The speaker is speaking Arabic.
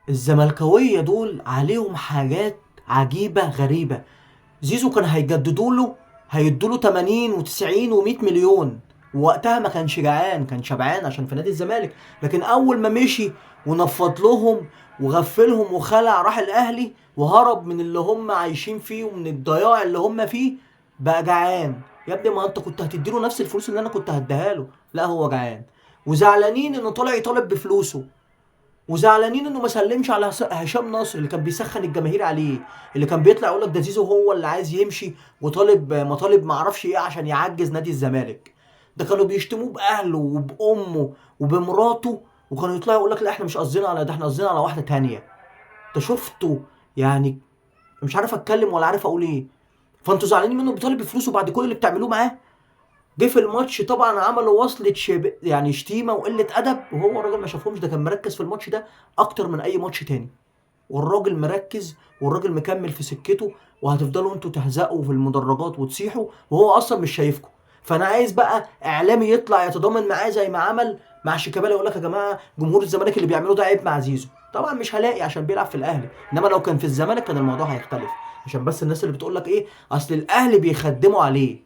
الزملكاويه دول عليهم حاجات عجيبه غريبه. زيزو كان هيجددوا له، هيدوا له 80 و90 و100 مليون، ووقتها ما كانش جعان، كان شبعان عشان في نادي الزمالك. لكن اول ما مشي ونفض لهم وغفلهم وخلع، راح الاهلي وهرب من اللي هم عايشين فيه ومن الضياع اللي هم فيه، بقى جعان. يا ابني ما انت كنت هتديله نفس الفلوس اللي انا كنت هديها له، لا هو جعان. وزعلانين انه طلع يطالب بفلوسه، وزعلانين انه ما سلمش على هشام ناصر اللي كان بيسخن الجماهير عليه، اللي كان بيطلع يقول لك ده زيزو هو اللي عايز يمشي وطالب مطالب ما اعرفش ايه عشان يعجز نادي الزمالك. ده كانوا بيشتموه باهله وبامه وبمراته، وكانوا يطلعوا يقول لك لا احنا مش قصدنا على ده، احنا قصدنا على واحده تانية. انت شفته يعني؟ مش عارف اتكلم ولا عارف اقول ايه. فانتوا زعلانين منه بيطالب بفلوسه بعد كل اللي بتعملوه معاه. جه في الماتش طبعا عملوا وصلة يعني شتيمة وقلة أدب، وهو الراجل ما شافهمش، ده كان مركز في الماتش ده أكتر من أي ماتش تاني. والراجل مركز والراجل مكمل في سكته، وهتفضلوا انتوا تهزقوا في المدرجات وتصيحوا وهو اصلا مش شايفكم. فانا عايز بقى اعلامي يطلع يتضامن معاه زي ما عمل مع شيكابالا، يقول لك يا جماعه جمهور الزمالك اللي بيعملوه ده عيب مع زيزو. طبعا مش هلاقي عشان بيلعب في الاهلي، انما لو كان في الزمالك كان الموضوع هيختلف. عشان بس الناس اللي بتقول لك ايه اصل الاهلي بيخدموا عليه،